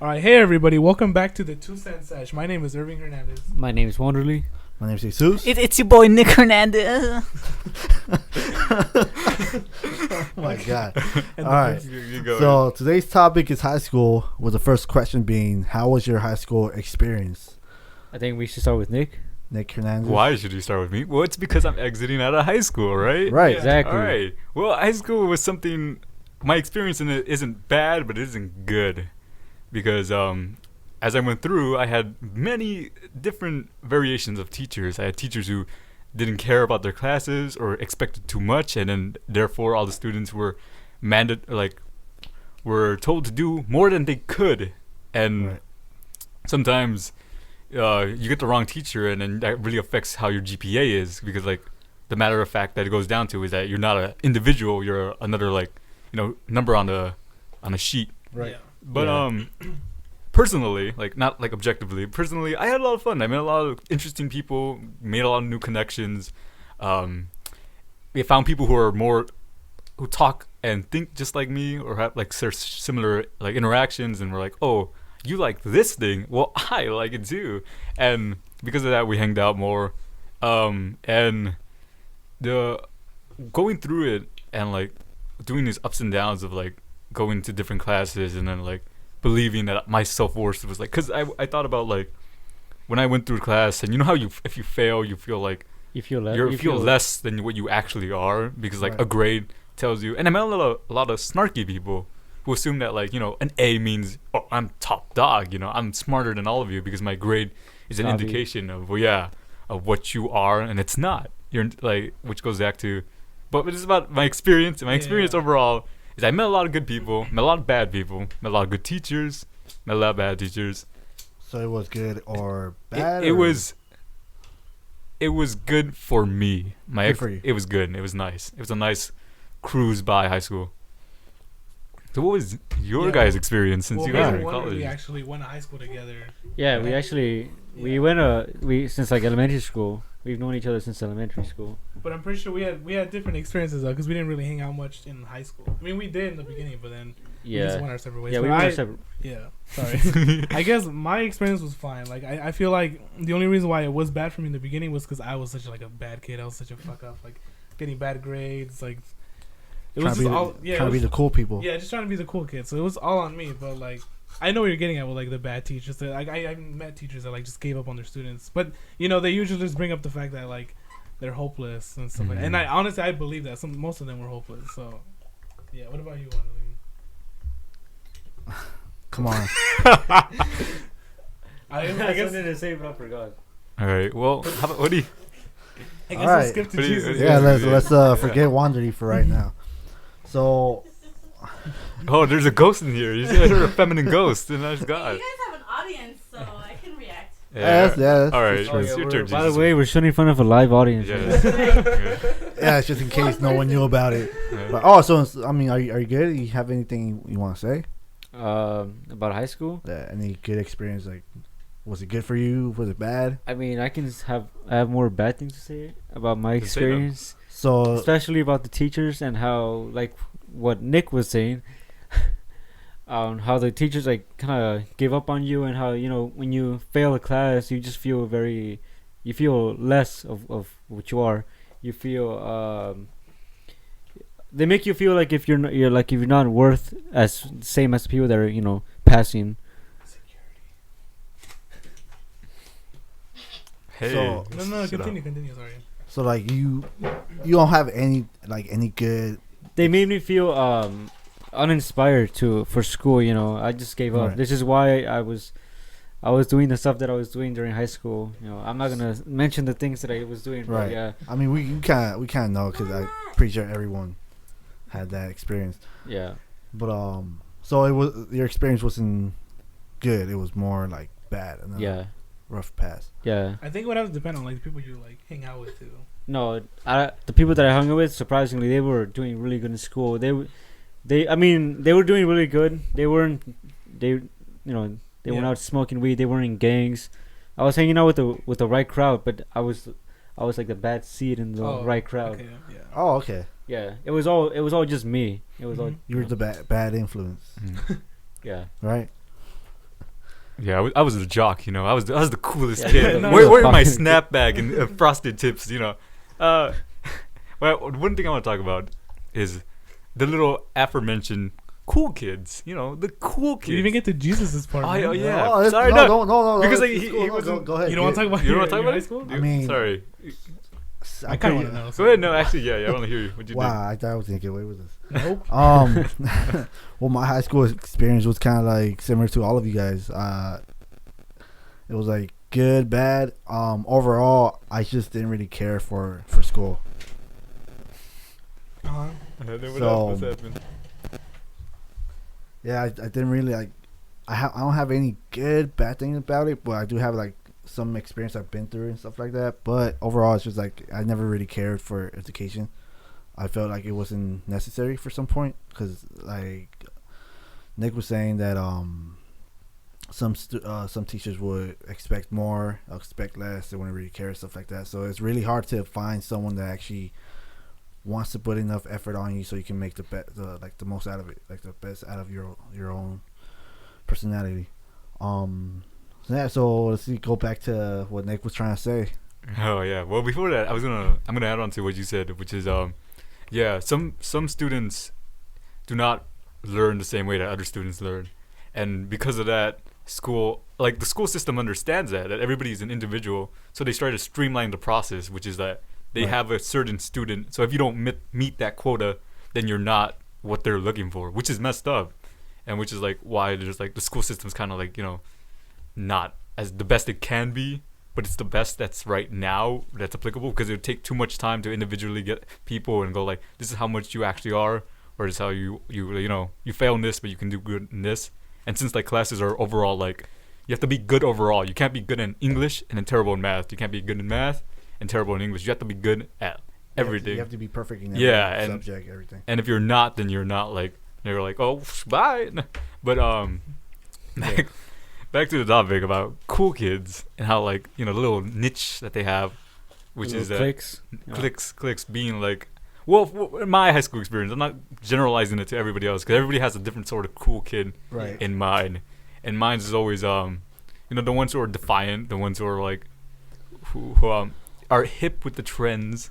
All right, hey everybody, welcome back to the Cent Sesh. My name is Irving Hernandez. My name is Wanderly. My name is Jesus. It's your boy Nick Hernandez. Oh my god! And All right. So today's topic is high school. With the first question being, how was your high school experience? I think we should start with Nick. Nick Hernandez. Why should you start with me? Well, it's because I'm exiting out of high school, right? Right. Yeah. Exactly. All right. Well, high school was something. My experience in it isn't bad, but it isn't good, because as I went through, I had many different variations of teachers. I had teachers who didn't care about their classes or expected too much, and then therefore all the students were were told to do more than they could, and Right. sometimes you get the wrong teacher, and then that really affects how your GPA is, because the matter of fact that it goes down to is that you're not an individual, you're another number on a sheet. Right. But Yeah. Personally, not objectively, personally, I had a lot of fun. I met a lot of interesting people, made a lot of new connections. We found people who talk and think just like me, or have similar interactions, and we're like, oh, you like this thing? Well, I like it too. And because of that, we hanged out more. And the going through it and doing these ups and downs of going to different classes, and then believing that my self-worth was because I thought about when I went through class, and you know how if you fail, you feel You feel less. you feel less than what you actually are, because Right. a grade tells you. And I met a lot of snarky people who assume that an A means, oh, I'm top dog, I'm smarter than all of you because my grade is an Snobby. indication of of what you are, and it's not. You're which goes back to, but it's about my experience. And my experience Yeah. overall is I met a lot of good people, met a lot of bad people, met a lot of good teachers, met a lot of bad teachers. So it was good or bad? It was good for me. Good for you. It was good. It was nice. It was a nice cruise by high school. So what was your Yeah, guys' experience since you guys me were in and Wonder, college? we actually went to high school together. Yeah, we actually we went since elementary school. We've known each other since elementary school. But I'm pretty sure we had different experiences though, because we didn't really hang out much in high school. I mean, we did in the beginning, but then we just Yeah. went our separate ways. Yeah, But we went separate. Yeah, sorry. I guess my experience was fine. I feel like the only reason why it was bad for me in the beginning was because I was such a bad kid. I was such a fuck up, getting bad grades. It was just all trying to be the cool people. yeah, just trying to be the cool kid. So it was all on me. But I know what you're getting at with the bad teachers. That, I met teachers that just gave up on their students. But they usually just bring up the fact that they're hopeless and stuff like that. And I honestly I believe that most of them were hopeless. So yeah, what about you, Wanderling? Come on. I guess to say, but I forgot. All right. Well, what do you? I guess All we'll right. skip to What do you- Jesus. Yeah, let's Yeah. forget Wandery for right now. So Oh, there's a ghost in here. You see, I heard a feminine ghost, and I just You got. guys have an audience, so I can react. yes. All right. for sure. It's your turn, By the Jesus. way, we're shooting in front of a live audience. Yeah. Yeah, it's just in case no one knew about it. Yeah. But I mean, are you good? You have anything you want to say? About high school. Any good experience? Was it good for you? Was it bad? I mean, I have more bad things to say about my Just say them. experience, So especially about the teachers and how what Nick was saying. How the teachers kind of give up on you, and how when you fail a class, you just feel less of what you are. You feel they make you feel like if you're not worth as same as people that are passing. Hey. So- No, shut up. continue. Sorry. so you don't have any good. They made me feel uninspired for school. I just gave up. Right. This is why I was doing the stuff that I was doing during high school. I'm not gonna mention the things that I was doing. But Right. yeah. I mean, we kind of know because I'm pretty sure everyone had that experience. Yeah. But so your experience wasn't good. It was more bad and then Yeah. rough pass. Yeah. I think it would have to depend on the people you hang out with too. No, the people that I hung out with, surprisingly, they were doing really good in school. They were doing really good. They weren't out smoking weed. They weren't in gangs. I was hanging out with the right crowd, but I was like the bad seed in the right crowd. Okay, yeah. Oh, okay. Yeah, it was all just me. It was all You were the bad influence, yeah. right? Yeah, I was a jock, you know. I was the coolest Yeah, kid. no, Wearing my fucking- snapback and frosted tips, you know. Well, one thing I want to talk about is the little aforementioned cool kids. You know, the cool You kids. didn't even get to Jesus' part. Oh, man. yeah, yeah. Oh, it's- Sorry, no, no. Because, like, it's he cool. No, wasn't- go ahead. You don't want to talk about You don't your, want to talk your about high it? school? I mean, Sorry. I kind of want to know. Go ahead. No, actually, yeah. I want to hear you. What you Wow, I thought I was gonna get away with this. Nope. Well, my high school experience was kind of like similar to all of you guys. It was like good, bad. Overall, I just didn't really care for school. Uh-huh. What's happening? Yeah, I didn't really like. I don't have any good, bad things about it, but I do have like some experience I've been through and stuff like that. But overall, it's just like I never really cared for education. I felt like it wasn't necessary for some point because, like Nick was saying, that some teachers would expect more, expect less. They wouldn't really care, stuff like that. So it's really hard to find someone that actually wants to put enough effort on you so you can make the most out of it, like the best out of your own personality. So let's see, go back to what Nick was trying to say. Oh yeah. Well, before that, I'm gonna add on to what you said, which is yeah, some students do not learn the same way that other students learn, and because of that, the school system understands that everybody's an individual, so they try to streamline the process, which is that they Right. have a certain student. So if you don't meet that quota, then you're not what they're looking for, which is messed up, and which is like why there's like the school system's kind of like, you know, not as the best it can be, but it's the best that's right now that's applicable, because it would take too much time to individually get people and go like, this is how much you actually are, or this is how you know, you fail in this but you can do good in this. And since like classes are overall, like you have to be good overall. You can't be good in English and then terrible in math. You can't be good in math and terrible in English. You have to be good at everything. You have to be perfect in every and subject, everything. And if you're not, then you're not. Like you're like, oh, bye. But back to the topic about cool kids and how, like, you know, the little niche that they have, which is clicks. clicks being like, well, in my high school experience, I'm not generalizing it to everybody else, because everybody has a different sort of cool kid Right. in mind, and mine is always you know, the ones who are defiant, the ones who are like who are hip with the trends,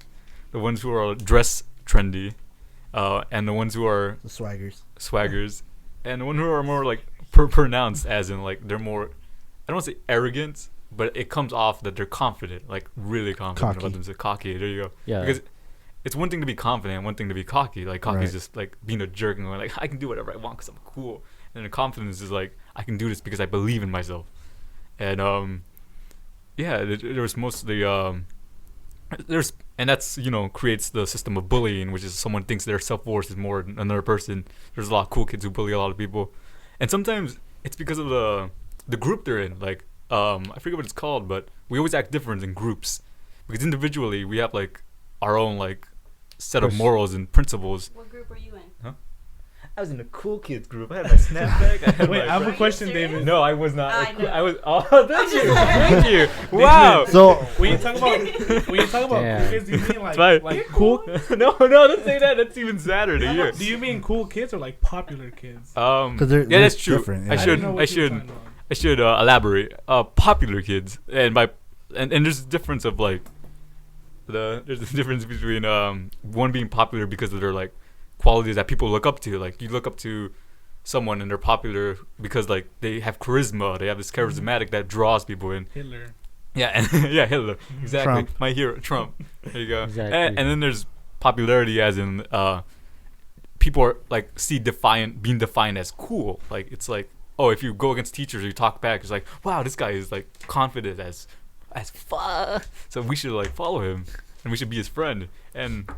the ones who are dress trendy, and the ones who are The swaggers, and the one who are more like pronounced as in like they're more, I don't want to say arrogant, but it comes off that they're confident, like really confident Cocky. about themselves. Cocky. There you go. Yeah. Because it's one thing to be confident, one thing to be cocky. Like cocky is Right. just like being a jerk and going like, I can do whatever I want because I'm cool. And then confidence is like, I can do this because I believe in myself. And yeah, there was mostly there's, and that's, you know, creates the system of bullying, which is someone thinks their self-worth is more than another person. There's a lot of cool kids who bully a lot of people, and sometimes it's because of the group they're in. Like I forget what it's called, but we always act different in groups, because individually we have like our own like set of morals and principles. What group are you in? I was in the cool kids group. I had my snapback. I had Wait, my I have a you question, serious? David. No, I was not. I know. I was. Oh, thank you, thank you. Wow. So When you talk about Damn. cool kids, do you mean It's fine. like cool? No, don't say that. That's even sadder to hear. Do you mean cool kids or like popular kids? Yeah, they're that's true. different, yeah. I I should, didn't know I what you were should, talking about. I should elaborate. Popular kids, and there's a difference of like there's a difference between one being popular because of their like qualities that people look up to. Like you look up to someone and they're popular because like they have charisma. They have this charismatic that draws people in. Hitler. Yeah, and yeah, Hitler. Exactly. Trump. My hero, Trump. There you go. Exactly. And then there's popularity as in people are like being defined as cool. Like it's like, oh, if you go against teachers or you talk back, it's like, wow, this guy is like confident as fuck. So we should like follow him and we should be his friend. And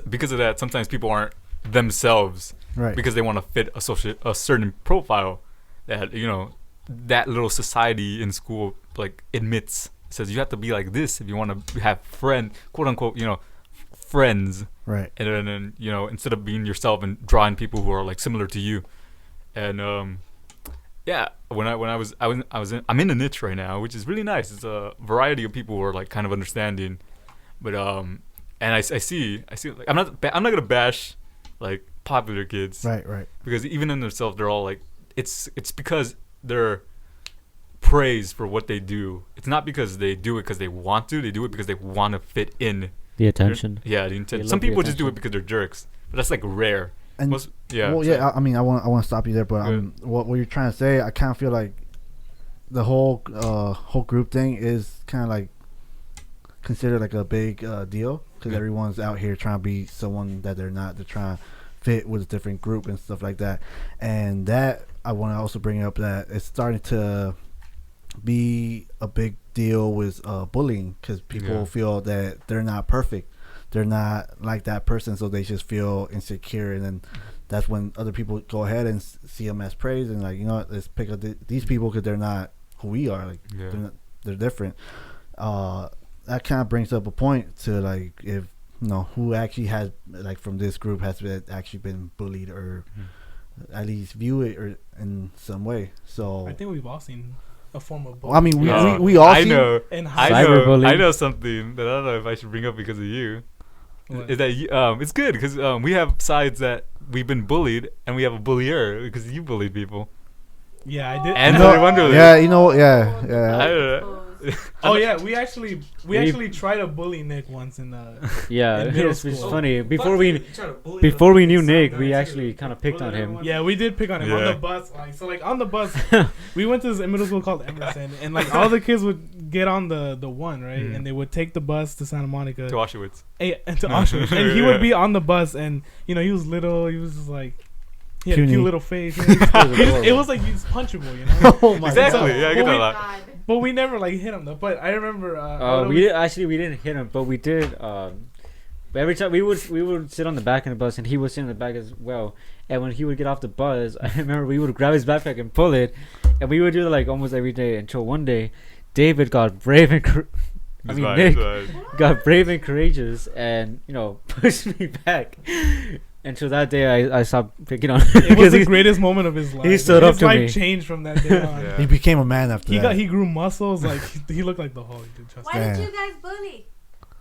because of that, sometimes people aren't themselves right. because they want to fit a certain profile that, you know, that little society in school like admits. It says you have to be like this if you want to have quote unquote, you know, friends. Right. And then, you know, instead of being yourself and drawing people who are like similar to you. And yeah, I'm in a niche right now, which is really nice. It's a variety of people who are like kind of understanding, but and I see like I'm not gonna bash like popular kids, Right. because even in themselves they're all like, it's because they're praise for what they do. It's not because they do it because they want to. They do it because they want to fit in. The attention. Yeah, the They attention. love Some the people just do it attention. because they're jerks, but that's like rare. And Most, yeah. well, yeah. I mean, I want to stop you there, but Good. what you're trying to say, I kind of feel like the whole group thing is kind of like considered like a big deal because Yeah. everyone's out here trying to be someone that they're not. They're trying to fit with a different group and stuff like that. And that I want to also bring up that it's starting to be a big deal with bullying because people Yeah. feel that they're not perfect. They're not like that person, so they just feel insecure, and then that's when other people go ahead and see them as praise and like, you know what, let's pick up these people because they're not who we are. Like Yeah. they're different. That kind of brings up a point to like if who actually has like from this group has actually been bullied or at least view it or in some way. So I think we've all seen a form of I mean, Yeah. we all I seen- know. in I high know. Cyberbullying. I know something that I don't know if I should bring up because of you. What? Is that it's good because we have sides that we've been bullied and we have a bullier because you bullied people. Yeah, I did. And No, I wonder. yeah, you know, I yeah. don't know. Oh yeah, we actually tried to bully Nick once in Yeah, In middle it's school. funny. Before we knew Nick, we actually kind of picked on him. Yeah, we did pick on him on Yeah. the bus. Like on the bus, we went to this middle school called Emerson, and like all the kids would get on the one, right, Mhm. and they would take the bus to Santa Monica, To Auschwitz. and to Auschwitz, and he would be on the bus, and you know he was little, he was just like. He had a Puny. cute little face. And it was like he was punchable, you know. Oh my Exactly. God. Yeah, I get Well, that a we- lot. God. But we never like hit him though. But I remember. We didn't hit him, but we did. Every time we would sit on the back of the bus, and he would sit in the back as well. And when he would get off the bus, I remember we would grab his backpack and pull it, and we would do that like almost every day until one day, David got brave and. It's mean, fine, Nick it's fine. got brave and courageous, and pushed me back. Until that day, I stopped picking on him it was because the he greatest moment of his life. he stood up his to life me. changed from that day on. Yeah. He became a man after that. He grew muscles. Like he looked like the Hulk. Dude, trust me. Why did Yeah. you guys bully?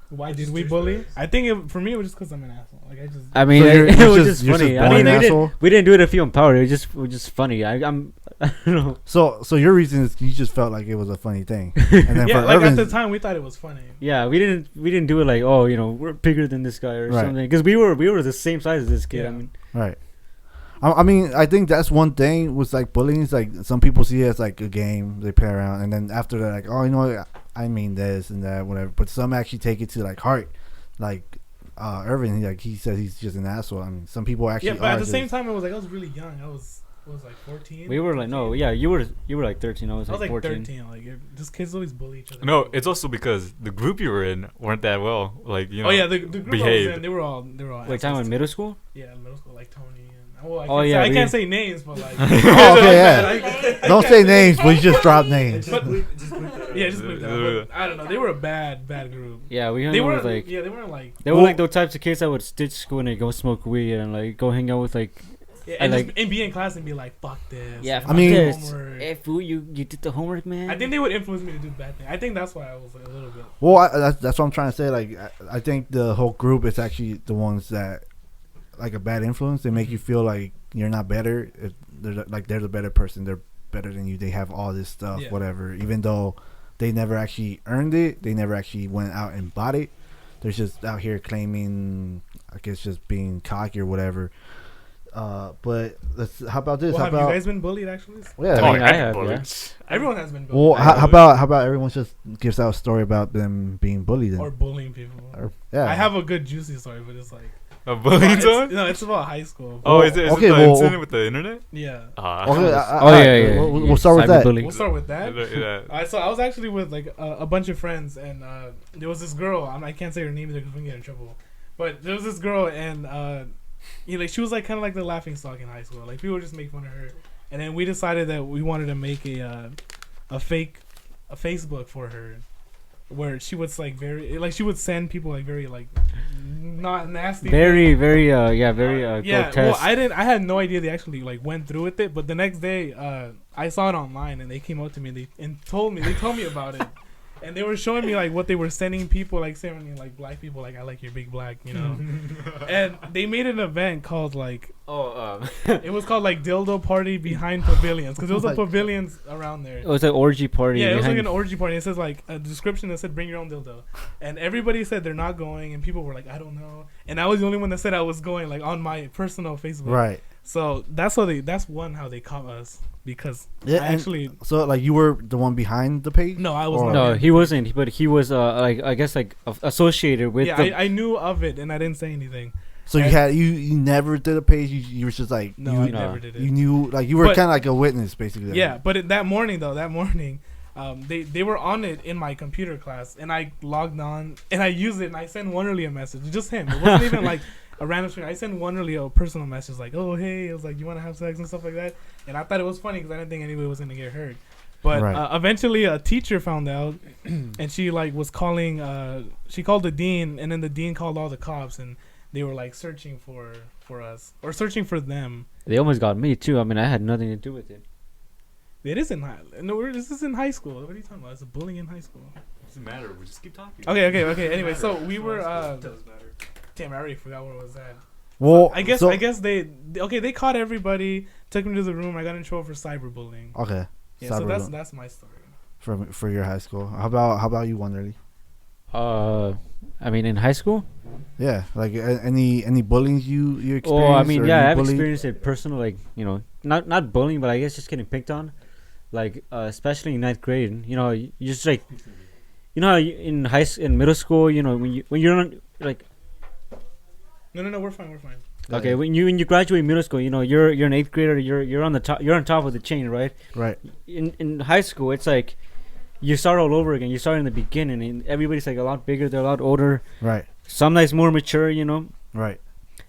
Why did we bully? I think for me it was just because I'm an asshole. Like I just. I mean, So you're- it you're was just- just you're funny. just I born mean, an asshole? we didn't do it to feel empowered. It was just funny. I don't know. So your reason is you just felt like it was a funny thing, and then Yeah, for like at Irvin, the time we thought it was funny. Yeah, we didn't do it like, oh, we're bigger than this guy or Right. something. Because we were the same size as this kid. Yeah. I mean, right? I mean, I think that's one thing with like bullying. Is like some people see it as like a game they play around, and then after that, like, oh, you know what, I mean this and that, whatever. But some actually take it to like heart, like Irving. He says he's just an asshole. I mean, some people actually. Yeah, but at are the same just- time, it was like I was really young. I was like 14. we were like, no, yeah, you were like 13. I was I was like like 14. 13. Like just kids always bully each other. No, it's also because the group you were in weren't that well. Like Oh yeah, the group I was behaved. in, they were all. Wait, assholes. time in middle school? Yeah, middle school, like Tony and. Well, I Oh, can't yeah, say, I we- can't say names, but like. Oh, okay, yeah. I- Don't say names, but you just drop names. But, yeah, just bleep that. But I don't know. They were a bad group. Yeah, we hung They out weren't with like. Yeah, they weren't like. They were like those types of kids that would ditch school and they go smoke weed and like go hang out with like. Yeah, I and, like- just, and be in class and be like, "Fuck this." Yeah, fuck I mean- this, this. homework. Hey, fool, you did the homework, man. I think they would influence me to do bad things. I think that's why I was like a little bit. Well, that's what I'm trying to say. Like, I think the whole group is actually the ones that, like, a bad influence. They make you feel like you're not better. If they're the better person. They're better than you. They have all this stuff, Yeah. whatever. Even though they never actually earned it, they never actually went out and bought it. They're just out here claiming, I guess, just being cocky or whatever. But how about this? Well, how have about you guys been bullied? Actually, yeah? I mean, I I have, bullied. everyone has been bullied. Well, how about everyone just gives out a story about them being bullied? or bullying people. Yeah, I have a good juicy story, but it's like A bullying it's, song? no, it's about high school. Oh, is it Okay, the well- incident with the internet? Yeah, Okay, Oh yeah. We'll start with that. Cyberbullying. we'll start with that. Yeah. Alright, so I was actually with like a bunch of friends, and there was this girl. I can't say her name either because we can get in trouble. But there was this girl, and like she was like kind of like the laughing stock in high school. Like people would just make fun of her, and then we decided that we wanted to make a Facebook for her, where she was like she would send people like very like not nasty. Very very yeah. grotesque. Well, I had no idea they actually like went through with it, but the next day I saw it online and they came up to me and they told me about it. and they were showing me like what they were sending people, like saying like black people, like I like your big black, you know. And they made an event called like it was called like dildo party behind pavilions because there was a pavilions around there. It was an orgy party. Yeah, it was like an orgy party. It says like a description that said bring your own dildo, and everybody said they're not going, and people were like I don't know, and I was the only one that said I was going, like on my personal Facebook. Right. So that's how they caught us because I actually. So like you were the one behind the page? No, I was not. No, he wasn't. But he was like I guess like associated with. Yeah, I knew of it and I didn't say anything. So you never did a page. You were just like I never did it. You knew like you were kind of like a witness basically. Yeah, but that morning, they were on it in my computer class, and I logged on and I used it and I sent Wonderly a message, just him. It wasn't even like a random stream. I sent Wonderly a personal message like, "Oh hey," I was like, "You want to have sex and stuff like that," and I thought it was funny because I didn't think anybody was gonna get hurt. But eventually, a teacher found out, and she like was calling. She called the dean, and then the dean called all the cops, and they were like searching for us or searching for them. They almost got me too. I mean, I had nothing to do with it. It is in this is in high school. What are you talking about? It's bullying in high school. Doesn't matter. We just keep talking. Okay. Anyway, so we were. Does matter. Damn, I already forgot where it was at. Well, I guess they caught everybody, took me to the room. I got in trouble for cyberbullying. Okay. Yeah, so that's my story. For your high school. How about you, Wonderly? I mean, in high school. Yeah, like any bullying you experienced? Oh, I mean, yeah, I've experienced it personal, like not bullying, but I guess just getting picked on, like especially in ninth grade. You know, you just like, how in in middle school, when you're on like. No, we're fine. Okay, when you graduate middle school, you're an eighth grader. You're on the top. You're on top of the chain, right? Right. In high school, it's like you start all over again. You start in the beginning, and everybody's like a lot bigger. They're a lot older. Right. Some nights more mature, Right.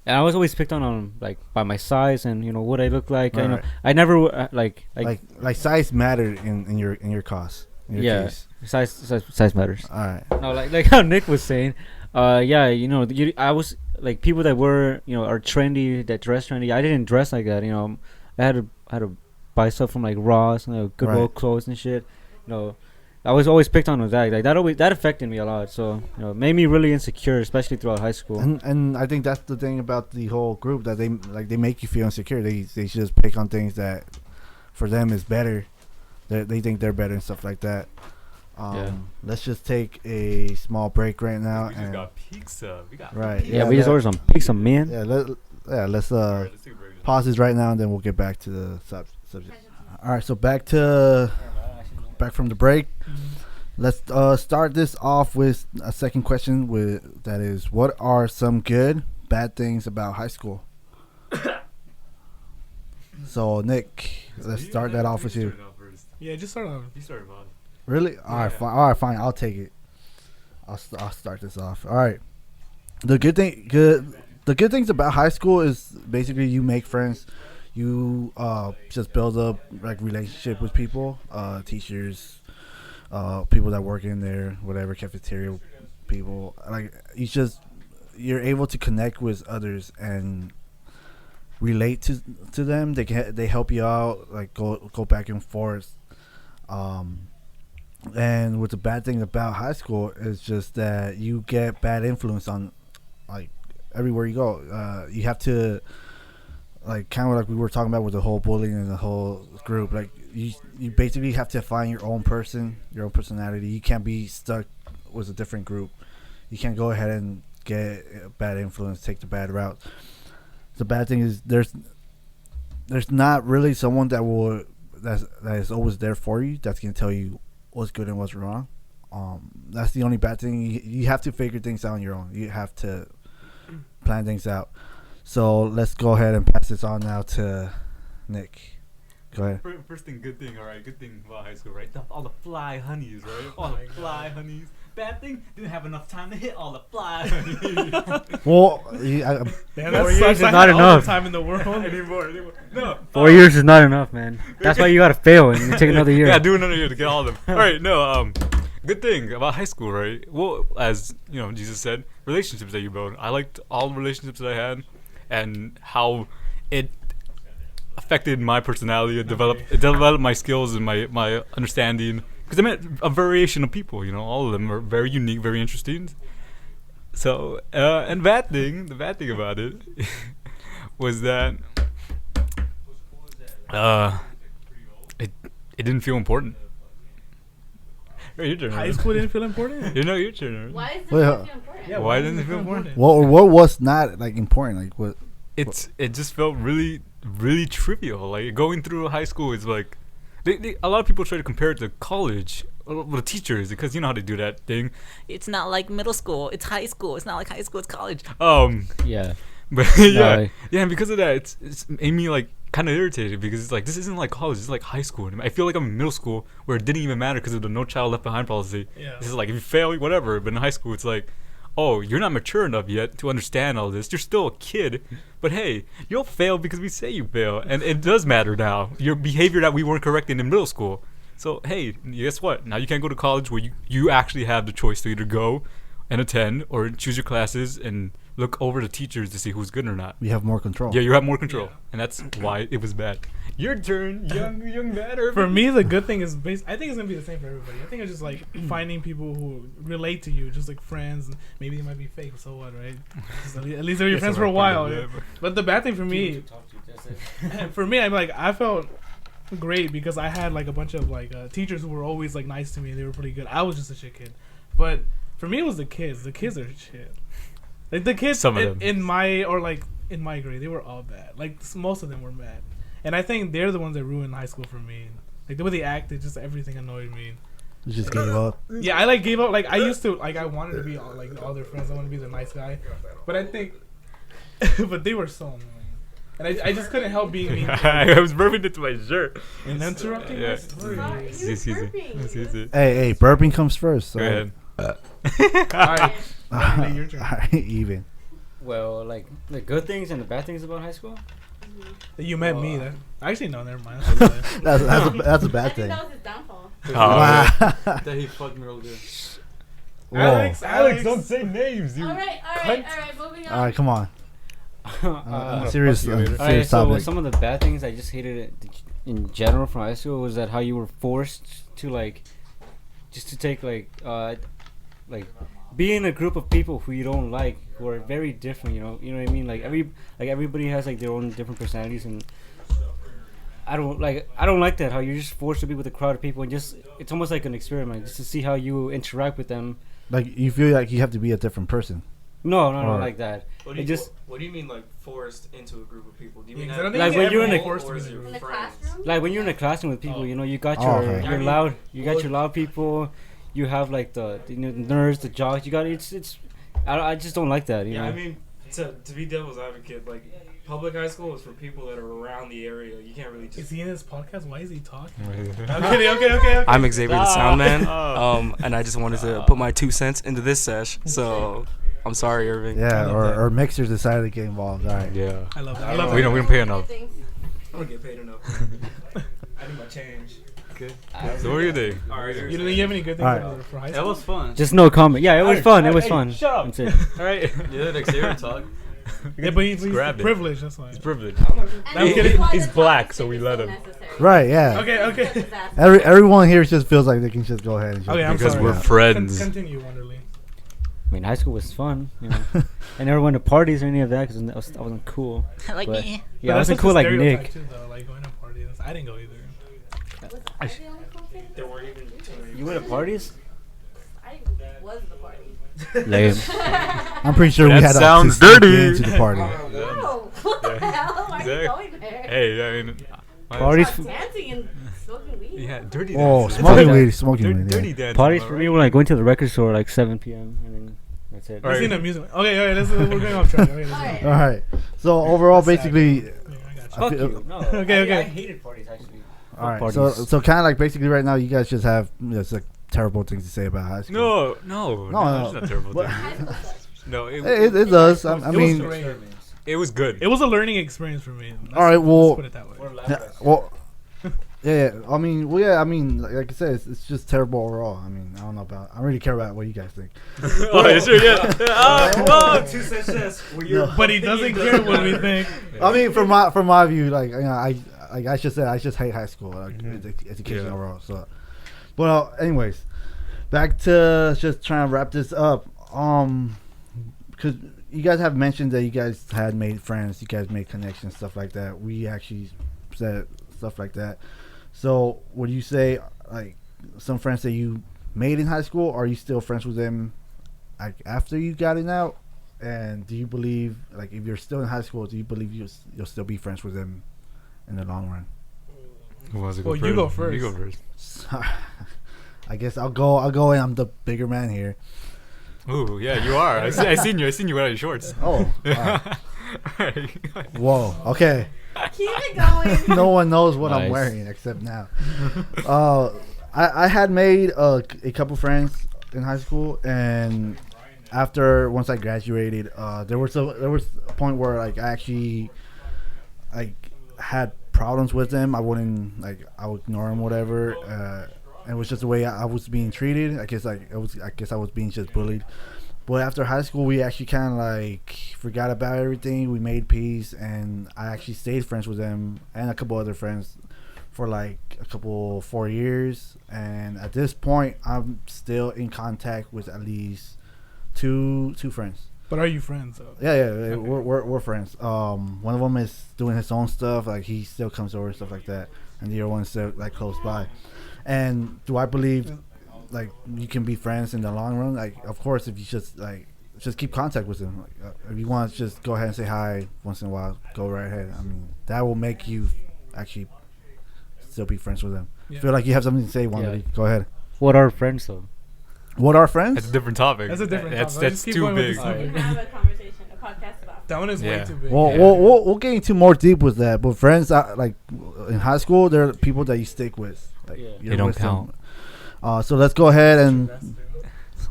And I was always picked on like by my size and what I look like. Right. I never like size mattered in your cause. In your case. Size matters. All right. No, like how Nick was saying, I was like people that were are trendy, that dress trendy. I didn't dress like that. I had to buy stuff from like Ross, Goodwill clothes and shit. I was always picked on with that. Like that affected me a lot. So made me really insecure, especially throughout high school. And I think that's the thing about the whole group, that they make you feel insecure. They just pick on things that for them is better. They think they're better and stuff like that. Let's just take a small break right now. We just got pizza. We got we just ordered some pizza, man. Let's pause this right now, and then we'll get back to the subject. All right, so back from the break. Let's start this off with a second question. That is, what are some good, bad things about high school? So Nick, let's start that off with you. Yeah, just start off. You started off. Really? All right, fine. I'll take it. I'll start this off. All right. The good things about high school is basically you make friends. You just build up like relationship with people, teachers, people that work in there, whatever, cafeteria people. Like you're able to connect with others and relate to them. They help you out, like go back and forth. And what the bad thing about high school is just that you get bad influence on like everywhere you go. You have to, like, kind of like we were talking about with the whole bullying and the whole group, like you basically have to find your own person, your own personality. You can't be stuck with a different group. You can't go ahead and get a bad influence, take the bad route. The bad thing is there's not really someone that is always there for you, that's gonna tell you what's good and what's wrong. That's the only bad thing. You have to figure things out on your own. You have to plan things out. So let's go ahead and pass this on now to Nick. Go ahead. First thing, good thing. All right, good thing about high school, right? All the fly honeys, right? All the fly honeys. Bad thing, didn't have enough time to hit all the fly honeys. Well, that 4 years is not all enough. the time in the world. anymore. No. 4 years is not enough, man. That's why you gotta fail and you take another year. Yeah, do another year to get all of them. All right, no. Good thing about high school, right? Well, as Jesus said, relationships that you build. I liked all the relationships that I had, and how it affected my personality. It developed my skills and my understanding because I met a variation of people. All of them are very unique, very interesting. So, and the bad thing about it was that it didn't feel important. Your turn. High school didn't feel important. Your turn. Why is this Wait, not feel important? Yeah, Why didn't it feel important? What was not like important? Like what? It just felt really, really trivial. Like going through high school is like, a lot of people try to compare it to college. Well, the teachers, because you know how they do that thing. It's not like middle school. It's high school. It's not like high school. It's college. Yeah. But yeah, and because of that, it's made me like kind of irritated because it's like this isn't like college. It's like high school. I feel like I'm in middle school where it didn't even matter because of the No Child Left Behind policy. Yeah. This is like if you fail, whatever. But in high school, it's like, oh, you're not mature enough yet to understand all this. You're still a kid. But hey, you'll fail because we say you fail, and it does matter now. Your behavior that we weren't correcting in middle school. So hey, guess what? Now you can't go to college where you actually have the choice to either go and attend or choose your classes and look over the teachers to see who's good or not. We have more control. Yeah, you have more control, and that's why it was bad. Your turn, young man. Irving. For me, the good thing is I think it's gonna be the same for everybody. I think it's just like finding people who relate to you, just like friends. And maybe they might be fake, so what, right? Just at least they're your friends for a while. Yeah. But the bad thing for me, I felt great because I had like a bunch of like teachers who were always like nice to me. They were pretty good. I was just a shit kid, but for me it was the kids. The kids are shit. Like the kids Some of them. in my grade, they were all bad. Like most of them were bad, and I think they're the ones that ruined high school for me. Like the way they acted, just everything annoyed me. You just gave up. Yeah, I like gave up. Like I used to, like I wanted to be like all their friends. I wanted to be the nice guy, but I think, but they were so annoying, and I just couldn't help being mean. I was burping into my shirt. And interrupting my Yeah. story. Sorry, It's you're easy. burping. It's easy. Hey, burping comes first. So. Go ahead. Alright, Riley, your turn. Alright, even. Well, like the good things and the bad things about high school. You met me. That actually no, never mind. That's a I bad think thing. that was his downfall. Wow. That he fucked me real good. Whoa. Alex, don't say names. All right, moving on. All right, come on. Serious, Alright, serious so topic. some of the bad things I just hated it in general from high school was that how you were forced to like, just to take like be in a group of people who you don't like, who are very different. You know what I mean? Like everybody has like their own different personalities, and I don't like that. How you're just forced to be with a crowd of people, and just it's almost like an experiment, just to see how you interact with them. Like you feel like you have to be a different person. No, Or- like that. What do you mean like forced into a group of people? Do you mean Yeah, 'cause I don't think Like you when ever you're in get a- forced to or be is there. it In the friends? classroom? Like when you're in a classroom with people, you know, you got Oh, your okay. your I mean, loud, you got your loud people, you have like the nerds, the jocks. You got it's. I just don't like that. You Yeah, know? I mean, to be devil's advocate, like public high school is for people that are around the area. You can't really Is just. he in his podcast? Why is he talking? I'm Okay. I'm Xavier the Sound Man, Oh. and I just wanted to put my 2 cents into this sesh. So I'm sorry, Irving. Yeah, love that. or mixers decided to get involved. All right. Yeah. I love that. I love We that. don't pay enough. Things. I don't get paid enough. I need my change. So what do you think? Alright, You have any good things Alright. for high That school? was fun. Just no comment. Yeah, it was fun. It was fun. Shut up. That's it. All right. Yeah, the Xavier talk. Yeah, but he's grabbed it. privileged. That's why. It's privilege. And I'm this kidding. is why He's the black, toxic so we is let so him. necessary. Right. Yeah. Okay. Because it's ass. Everyone here just feels like they can just go ahead and. Just Okay, I'm Because sorry. we're friends. Continue, Wonderly. I mean, high school was fun. You know, I never went to parties or any of that because I wasn't cool. Like But- me. Yeah, I wasn't cool like Nick. Too, though, like going to parties. I didn't go either. Was I the only cool kid? There weren't even too many. You went to parties? I was the party. Lame. I'm pretty sure That we had sounds to sneak dirty. into the party. No. What the hell? Why are you Exactly. going there? Hey, I mean, Parties. Stop dancing and smoking weed. Yeah, dirty. Oh, dance. smoking Dirty weed, smoking weed. Dirty Yeah. dance. Parties for me were like going to the record store like 7 p.m. and then that's it. All Let's right. see the music. Okay, we're going off track. Okay, let's Alright. go. All right. So overall, basically, Yeah, I got you. Fuck I feel- you. No. Okay. I hated parties actually. all right. Parties. So kind of like basically right now, you guys just have just like terrible things to say about high school. No, No. it's not terrible. What? thing. High school sucks. No, It does. I It was mean, great. it was good. It was a learning experience for me. All right, well- let's put it that way. yeah, well, yeah. I mean, well, yeah. I mean, like I said, it's just terrible overall. I mean, I don't know about. I don't really care about what you guys think. Oh, sure, yeah. Oh, 2 cents. But he doesn't care what we think. I mean, from my view, like you know, I should say I just hate high school, like education Yeah. overall. So Well, anyways, back to just trying to wrap this up. Because you guys have mentioned that you guys had made friends, you guys made connections, stuff like that. We actually said stuff like that. So, would you say like some friends that you made in high school, are you still friends with them like after you got it out? And do you believe, like, if you're still in high school, do you believe you'll still be friends with them in the long run? Who wants to Well, you go first. You go first. I guess I'll go. And I'm the bigger man here. Ooh, yeah, you are. I seen you without your shorts. Oh, wow. Whoa. Okay. Keep it going. No one knows what I'm Nice. wearing except now. I had made a couple friends in high school, and once I graduated, there was a point where like I actually like had problems with them. I would ignore them, whatever. And it was just the way I was being treated. I guess I was being just bullied. But after high school, we actually kind of like forgot about everything. We made peace, and I actually stayed friends with them and a couple other friends for like 4 years. And at this point, I'm still in contact with at least two friends. But are you friends though? Yeah, okay. we're friends. One of them is doing his own stuff, like he still comes over and stuff like that, and the other one's still like close by. And do I believe like you can be friends in the long run? Like, of course, if you just keep contact with them. Like, if you want to just go ahead and say hi once in a while, go right ahead. I mean, that will make you actually still be friends with them. Yeah. Feel like you have something to say, Wanda. Yeah. Go ahead. What are friends though? What are friends? That's a different topic. That's a different That's topic. Just keep too going with big. this We topic. can have a conversation, a podcast about That one is Yeah. way too big. We'll get into more deep with that. But friends, like in high school, they're people that you stick with. Like, Yeah. you're They don't with them. count. So let's go ahead and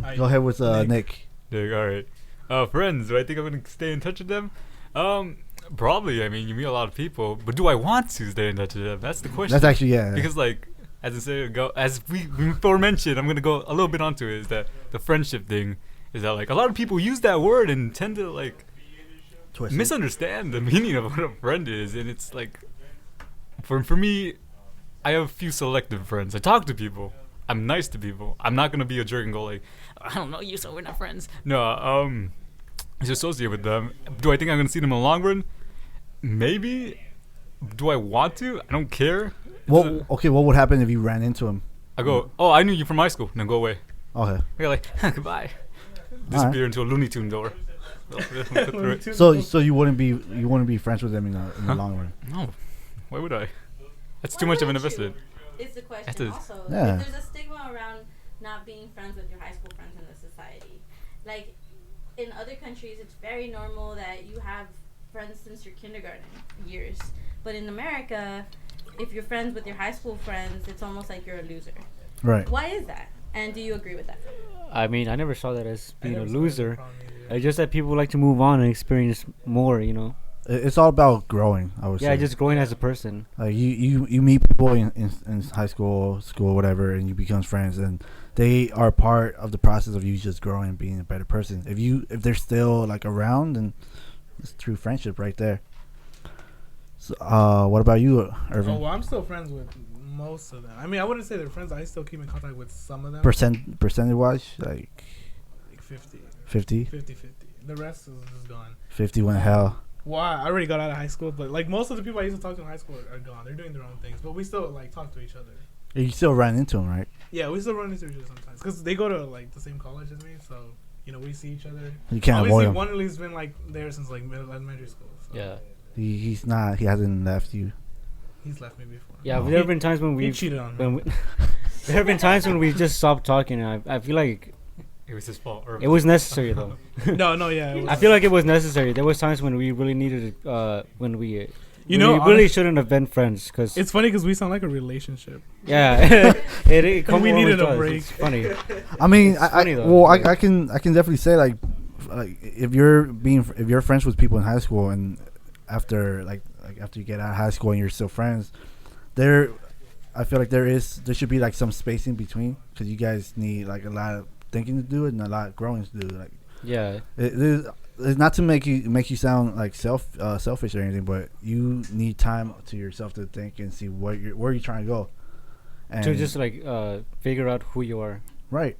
Alright. go ahead with Nick. Dig, all right. Friends, do I think I'm gonna stay in touch with them? Probably. I mean, you meet a lot of people, but do I want to stay in touch with them? That's the question. That's actually Because like, as we before mentioned, I'm gonna go a little bit onto it. Is that the friendship thing? Is that like a lot of people use that word and tend to like twist. misunderstand the meaning of what a friend is, and it's like, for me, I have a few selective friends. I talk to people. I'm nice to people. I'm not gonna be a jerk and go like, I don't know you, so we're not friends. No, just associate with them. Do I think I'm gonna see them in the long run? Maybe. Do I want to? I don't care. What would happen if you ran into him? I go, oh, I knew you from high school. Now go away. Okay. I go like, goodbye. Disappear into a Looney Tune door. So you wouldn't be friends with them in the long run. No, why would I? That's too much of an investment. Is the question That's a- also. Yeah. If there's a stigma around not being friends with your high school friends in the society. Like, in other countries, it's very normal that you have friends since your kindergarten years. But in America, if you're friends with your high school friends, it's almost like you're a loser. Right. Why is that? And do you agree with that? I mean, I never saw that as I being a never saw that loser. problem either. It's just that people like to move on and experience more, you know. It's all about growing, I would say. Yeah, just growing as a person. Like you meet people in high school, whatever, and you become friends, and they are part of the process of you just growing and being a better person. If they're still like around, then it's true friendship right there. So, what about you, Irving? Oh, well, I'm still friends with most of them. I mean, I wouldn't say they're friends. I still keep in contact with some of them. Percentage wise, like Like 50. 50? 50-50. The rest is gone. 50 went hell. Well, I already got out of high school, but like most of the people I used to talk to in high school are gone. They're doing their own things, but we still like talk to each other. You still ran into them, right? Yeah, we still run into each other sometimes because they go to like the same college as me, so we see each other. You can't Obviously, avoid him. one of them's been like there since like elementary school. So Yeah. He's not. He hasn't left you. he's left me before. Yeah, No. there have been times when He we cheated on me. there have been times when we just stopped talking, and I feel like It was his fault. it was necessary though. No, yeah. It was, I feel like it was necessary. There was times when we really needed when we You know, we really honest- shouldn't have been friends because it's funny because we sound like a relationship. yeah, it We needed a does. break. It's funny. I mean, It's funny though. well, I can definitely say like if you're friends with people in high school and after after you get out of high school and you're still friends, I feel like there should be like some space in between because you guys need like a lot of thinking to do it and a lot of growing to do. Like Yeah, it's not to make you sound like selfish or anything, but you need time to yourself to think and see where you're trying to go. And to just like figure out who you are. right.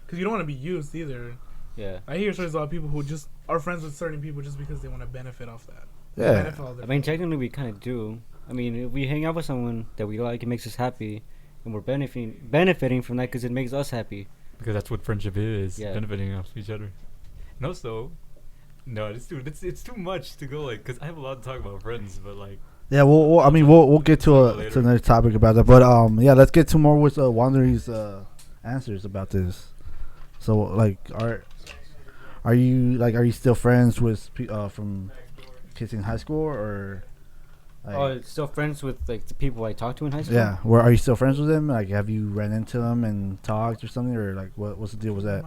Because you don't want to be used either. Yeah. I hear stories about people who just are friends with certain people just because they want to benefit off that. Yeah. Benefit off I their mean, technically, we kind of do. I mean, if we hang out with someone that we like, it makes us happy, and we're benefiting from that because it makes us happy. Because that's what friendship is. Yeah. Benefiting off each other. And also, no, it's too much to go like. Because I have a lot to talk about friends, but like. Yeah, we'll get to Later. another topic about that, but yeah, let's get to more with Wandery's answers about this. So like, are you still friends with from kids in high school or? Like, Oh, still friends with like the people I talked to in high school. yeah, where are you still friends with them? Like, have you ran into them and talked or something, or like what's the deal with that?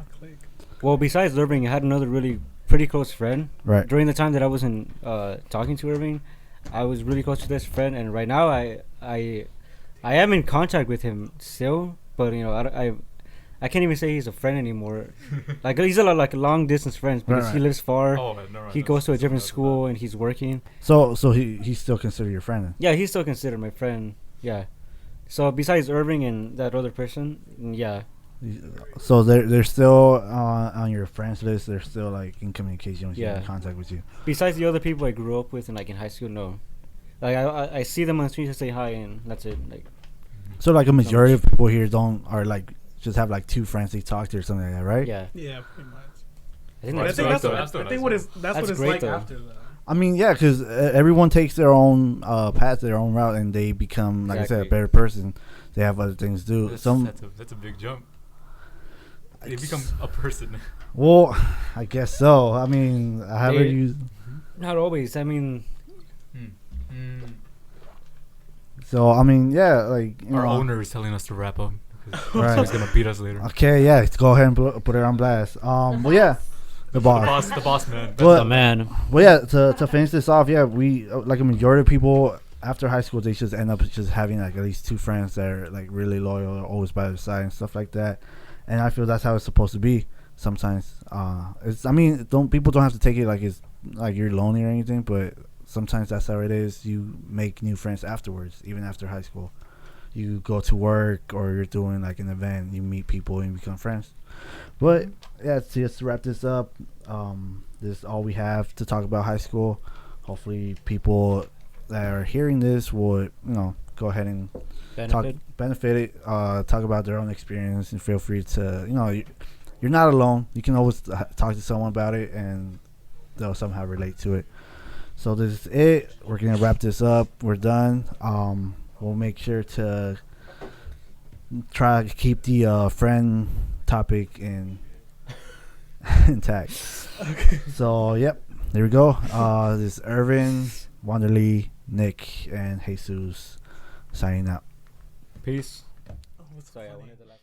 Well, besides Irving, I had another really pretty close friend. Right. During the time that I wasn't talking to Irving, I was really close to this friend, and right now I am in contact with him still, but you know I can't even say he's a friend anymore. Like he's a long distance friends because he lives far. Oh, no, He goes to a different school and he's working. So he's still considered your friend then? Yeah, he's still considered my friend. Yeah. So besides Irving and that other person, yeah. So they're still on your friends list. They're still like in communication with you, in contact with you. Besides the other people I grew up with and like in high school, no. Like I see them on the street to say hi and that's it. Like. So like a majority of people here are like just have like two friends they talk to or something like that, right? Yeah. Yeah, pretty much. I think I that's think great, that's though. what that's what it's great, like though. after that. I mean, yeah, because everyone takes their own path, their own route, and they become, like I said, a better person. They have other things to do. That's a big jump. They become a person. Well, I guess so. I mean, I haven't used. Not always. I mean. So I mean, yeah, like Our owner is telling us to wrap up. Right. He's gonna beat us later. Okay, yeah, let's go ahead and put it on blast. Well, yeah, the boss, The boss man. Well, The man. Well, yeah, to finish this off, yeah, we like a majority of people after high school, they just end up just having like at least two friends that are like really loyal, always by their side and stuff like that. And I feel that's how it's supposed to be. Sometimes, people don't have to take it like it's like you're lonely or anything, but sometimes that's how it is. You make new friends afterwards, even after high school. You go to work or you're doing like an event, you meet people and you become friends. But yeah, just to wrap this up, this is all we have to talk about high school. Hopefully people that are hearing this would, go ahead and benefit it, talk about their own experience, and feel free to, you're not alone. You can always talk to someone about it and they'll somehow relate to it. So this is it. We're going to wrap this up. We're done. We'll make sure to try to keep the friend topic intact. Okay. So, yep. There we go. This is Irving, Wanderly, Nick, and Jesus signing out. Peace. Oh, what's Sorry, I funny? wanted the last.